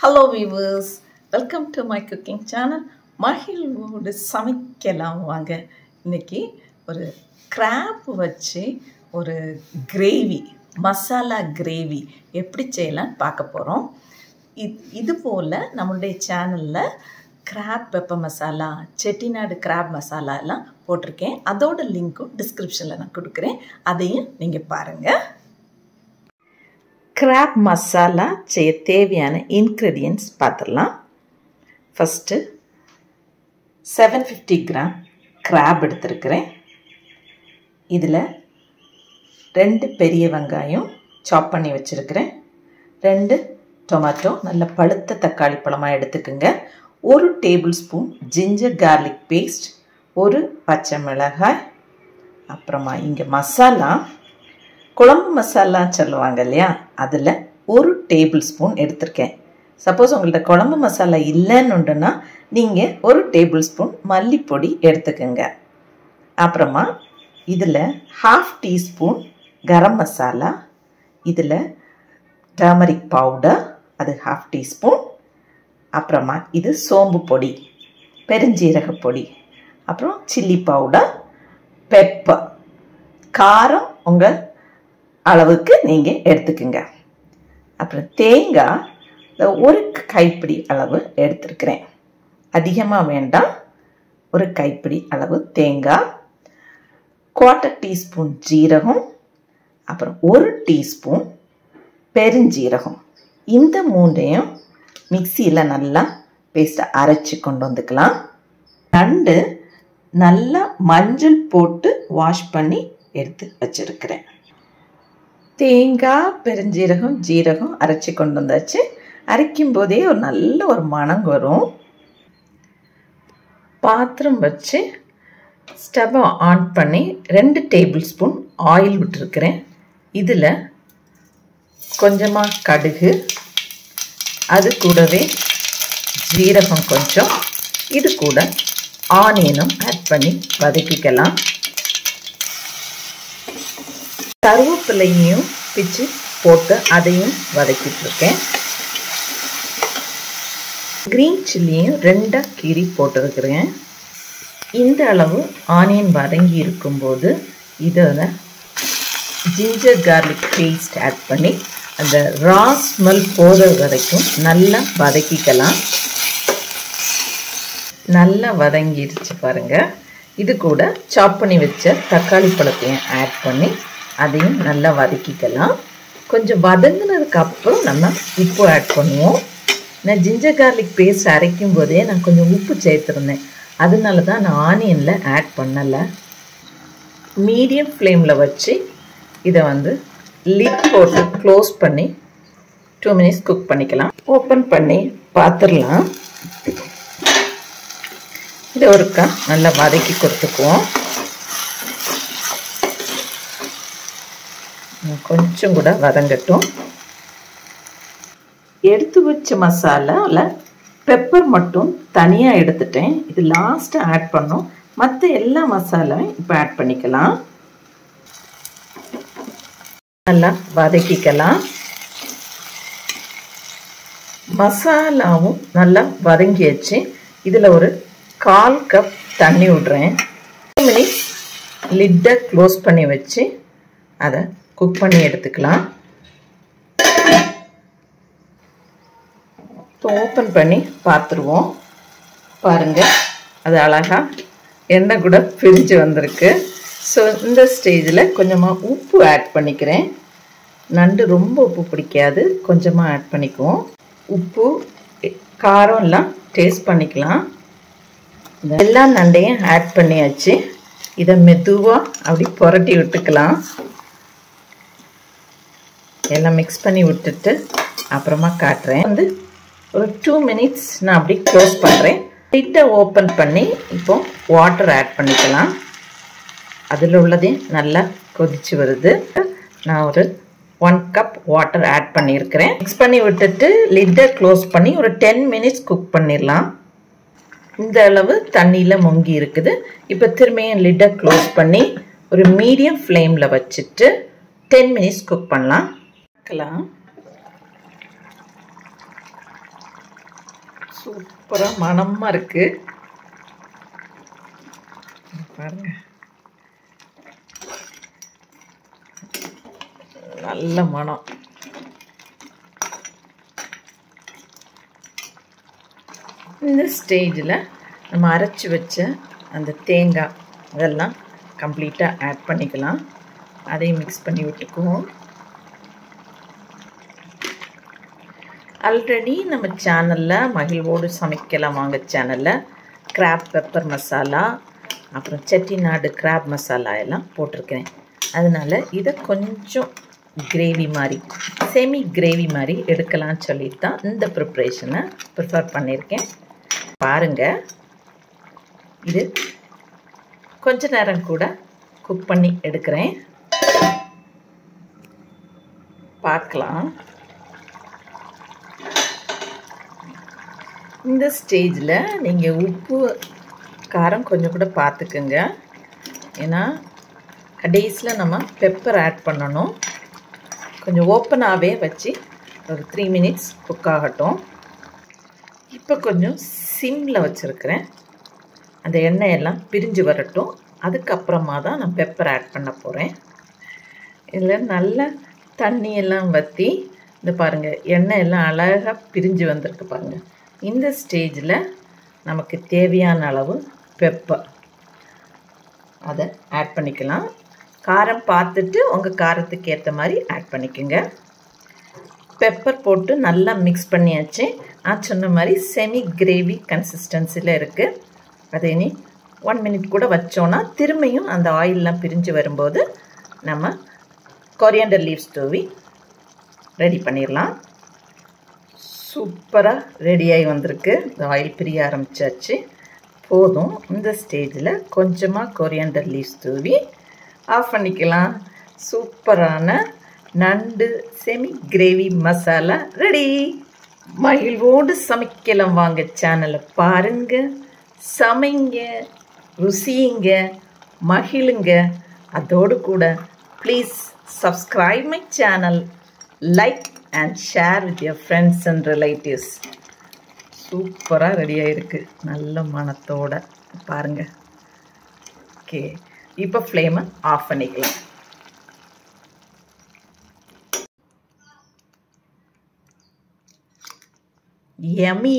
Hello viewers, welcome to my cooking channel. மகிழ்வோடு சமைக்கலாம் வாங்க. இன்னைக்கு ஒரு கிராப் வச்சு ஒரு கிரேவி, மசாலா கிரேவி எப்படி செய்யலாம் பார்க்க போகிறோம். இது போல் நம்மளுடைய சேனலில் crab pepper masala, Chettinad crab masala எல்லாம் போட்டிருக்கேன். அதோட லிங்க்கும் டிஸ்கிரிப்ஷனில் நான் கொடுக்குறேன், அதையும் நீங்கள் பாருங்கள். கிராப் மசாலா செய்ய தேவையான இன்க்ரீடியன்ட்ஸ் பார்த்துடலாம். ஃபஸ்ட்டு 750 கிராம் கிராப் எடுத்துருக்கிறேன். இதில் 2 பெரிய வெங்காயம் சாப் பண்ணி வச்சுருக்கிறேன். 2 டொமேட்டோ நல்ல பழுத்த தக்காளி பழமாக எடுத்துக்கோங்க. 1 tablespoon ginger garlic paste, 1 பச்சை மிளகாய். அப்புறமா இங்கே மசாலா, குழம்பு மசாலா சொல்லுவாங்க இல்லையா, அதில் 1 டேபிள் ஸ்பூன் எடுத்திருக்கேன். சப்போஸ் உங்கள்கிட்ட குழம்பு மசாலா இல்லைன்னுன்னா நீங்கள் 1 டேபிள் ஸ்பூன் மல்லிப்பொடி எடுத்துக்கோங்க. அப்புறமா இதில் 1/2 டீஸ்பூன் கரம் மசாலா, இதில் டர்மரிக் பவுடர், அது 1/2 டீஸ்பூன். அப்புறமா இது சோம்பு பொடி, பெருஞ்சீரக பொடி, அப்புறம் சில்லி பவுடர், பெப்பர். காரம் உங்கள் அளவுக்கு நீங்கள் எடுத்துக்குங்க. அப்புறம் தேங்காய் 1 கைப்பிடி அளவு எடுத்துருக்கிறேன். அதிகமாக வேண்டாம், 1 கைப்பிடி அளவு தேங்காய், 1/4 டீஸ்பூன் ஜீரகம், அப்புறம் 1 டீஸ்பூன் பெருஞ்சீரகம். இந்த 3ஐயும் மிக்சியில் நல்லா பேஸ்ட்டை அரைச்சி கொண்டு வந்துக்கலாம். நண்டு நல்லா மஞ்சள் போட்டு வாஷ் பண்ணி எடுத்து வச்சுருக்கிறேன். தேங்காய், பெருஞ்சீரகம், ஜீரகம் அரைச்சி கொண்டு வந்தாச்சு. அரைக்கும் போதே ஒரு நல்ல ஒரு மணம் வரும். பாத்திரம் வச்சு ஸ்டவ்வை ஆன் பண்ணி 2 டேபிள் ஸ்பூன் ஆயில் விட்டுருக்கிறேன். இதில் கொஞ்சமாக கடுகு, அது கூடவே ஜீரகம் கொஞ்சம், இது கூட ஆனியனும் ஆட் பண்ணி வதக்கிக்கலாம். கருவேப்பிலையும் பிச்சு போட்டு அதையும் வதக்கிட்டுருக்கேன். க்ரீன் சில்லியும் 2 கீரி போட்டிருக்கிறேன். இந்த அளவு ஆனியன் வதங்கி இருக்கும்போது இதில் ஜிஞ்சர் கார்லிக் பேஸ்ட் ஆட் பண்ணி அந்த ரா ஸ்மெல் போகிற வரைக்கும் நல்லா வதக்கிக்கலாம். நல்லா வதங்கிடுச்சு பாருங்கள். இது கூட சாப் பண்ணி வச்ச தக்காளி பழத்தையும் ஆட் பண்ணி அதையும் நல்லா வதக்கிக்கலாம். கொஞ்சம் வதங்கினதுக்கு அப்புறம் நம்ம உப்பு ஆட் பண்ணுவோம். நான் ஜிஞ்சர் கார்லிக் பேஸ்ட் அரைக்கும் போதே நான் கொஞ்சம் உப்பு சேர்த்துருந்தேன், அதனால தான் நான் ஆனியனில் ஆட் பண்ணலை. மீடியம் ஃப்ளேமில் வச்சு இதை லிட் போட்டு க்ளோஸ் பண்ணி 2 மினிட்ஸ் குக் பண்ணிக்கலாம். ஓப்பன் பண்ணி பார்த்துடலாம். இதை ஒருக்கா நல்லா வதக்கி கொடுத்துக்குவோம். கொஞ்சம் கூட வதங்கட்டும். எடுத்து வச்ச மசாலாவில் பெப்பர் மட்டும் தனியாக எடுத்துட்டேன். இது லாஸ்ட்டாக ஆட் பண்ணோம். மற்ற எல்லா மசாலாவும் இப்போ ஆட் பண்ணிக்கலாம். நல்லா வதக்கிக்கலாம். மசாலாவும் நல்லா வதங்கியாச்சு. இதில் ஒரு 1/4 கப் தண்ணி விடுறேன். 2 மினிட்ஸ் லிட்டை க்ளோஸ் பண்ணி வச்சு அதை குக் பண்ணி எடுத்துக்கலாம். ஓப்பன் பண்ணி பார்த்துருவோம். பாருங்கள், அது அழகாக எண்ணெய் கூட பிரிஞ்சு வந்திருக்கு. ஸோ இந்த ஸ்டேஜில் கொஞ்சமாக உப்பு ஆட் பண்ணிக்கிறேன். நண்டு ரொம்ப உப்பு பிடிக்காது, கொஞ்சமாக ஆட் பண்ணிக்குவோம். உப்பு, காரம் எல்லாம் டேஸ்ட் பண்ணிக்கலாம். எல்லா நண்டையும் ஆட் பண்ணியாச்சு. இதை மெதுவாக அப்படி புரட்டி விட்டுக்கலாம். எல்லாம் மிக்ஸ் பண்ணி விட்டுட்டு அப்புறமா காட்டுறேன். ஒரு 2 மினிட்ஸ் நான் அப்படி க்ளோஸ் பண்ணுறேன். லிட்டை ஓப்பன் பண்ணி இப்போ வாட்டர் ஆட் பண்ணிக்கலாம். அதில் உள்ளதே நல்லா கொதிச்சு வருது. நான் ஒரு 1 கப் வாட்டர் ஆட் பண்ணியிருக்கிறேன். மிக்ஸ் பண்ணி விட்டுட்டு லிட்டை க்ளோஸ் பண்ணி ஒரு 10 மினிட்ஸ் குக் பண்ணிடலாம். இந்த அளவு தண்ணியில் முங்கி இருக்குது. இப்போ திரும்பியும் லிட்டை க்ளோஸ் பண்ணி ஒரு மீடியம் ஃப்ளேமில் வச்சுட்டு 10 மினிட்ஸ் குக் பண்ணலாம். சூப்பராக மணமாக இருக்குது பாருங்க. நல்ல மணம். இந்த ஸ்டேஜில் நம்ம அரைச்சி வச்ச அந்த தேங்காய் இதெல்லாம் கம்ப்ளீட்டாக ஆட் பண்ணிக்கலாம். அதையும் மிக்ஸ் பண்ணி விட்டுக்குவோம். ஆல்ரெடி நம்ம சேனலில் மகிழ்வோடு சமைக்கலாம் வாங்க சேனலில் கிராப் பெப்பர் மசாலா அப்புறம் செட்டிநாடு கிராப் மசாலா எல்லாம் போட்டிருக்கேன். அதனால் இதை கொஞ்சம் கிரேவி மாதிரி செமி கிரேவி மாதிரி எடுக்கலான்னு சொல்லிட்டு தான் இந்த ப்ரிப்ரேஷனை ப்ரிஃபர் பண்ணியிருக்கேன். பாருங்கள், இது கொஞ்ச நேரம் கூட குக் பண்ணி எடுக்கிறேன். பார்க்கலாம். இந்த ஸ்டேஜில் நீங்கள் உப்பு காரம் கொஞ்சம் கூட பார்த்துக்குங்க. ஏன்னா கடைசியில் நம்ம பெப்பர் ஆட் பண்ணணும். கொஞ்சம் ஓப்பனாகவே வச்சு ஒரு 3 மினிட்ஸ் குக் ஆகட்டும். இப்போ கொஞ்சம் சிம்மில் வச்சுருக்கிறேன். அந்த எண்ணெயெல்லாம் பிரிஞ்சு வரட்டும். அதுக்கப்புறமா தான் நான் பெப்பர் ஆட் பண்ண போகிறேன். இதில் நல்ல தண்ணியெல்லாம் வற்றி இந்த பாருங்கள், எண்ணெய் எல்லாம் அழகாக பிரிஞ்சு வந்திருக்கு பாருங்கள். இந்த ஸ்டேஜில் நமக்கு தேவையான அளவு பெப்பர் அதை ஆட் பண்ணிக்கலாம். காரம் பார்த்துட்டு உங்கள் காரத்துக்கு ஏற்ற மாதிரி ஆட் பண்ணிக்கோங்க. பெப்பர் போட்டு நல்லா மிக்ஸ் பண்ணியாச்சு. நான் சொன்ன மாதிரி செமி கிரேவி கன்சிஸ்டன்சியில் இருக்குது. அதை இனி 1 மினிட் கூட வச்சோன்னா திரும்பியும் அந்த ஆயிலெலாம் பிரிஞ்சு வரும்போது நம்ம கொரியாண்டர் லீவ்ஸ் தூவி ரெடி பண்ணிடலாம். சூப்பராக ரெடியாகி வந்திருக்கு. இந்த ஆயில் பிரிய ஆரம்பித்தாச்சு. போதும். இந்த ஸ்டேஜில் கொஞ்சமாக கொரியாண்டர் லீவ்ஸ் தூவி ஆஃப் பண்ணிக்கலாம். சூப்பரான நண்டு செமி கிரேவி மசாலா ரெடி. மகிழ்வோடு சமைக்கலாம் வாங்க சேனலை பாருங்க, சமைங்க, ருசியுங்க, மகிழுங்க. அதோடு கூட please subscribe my channel, like and share with your friends and relatives. சூப்பராக ரெடியாக இருக்குது. நல்ல மணத்தோட பாருங்கள். ஓகே, இப்போ ஃப்ளேமை ஆஃப் பண்ணிக்கலாம். யம்மி.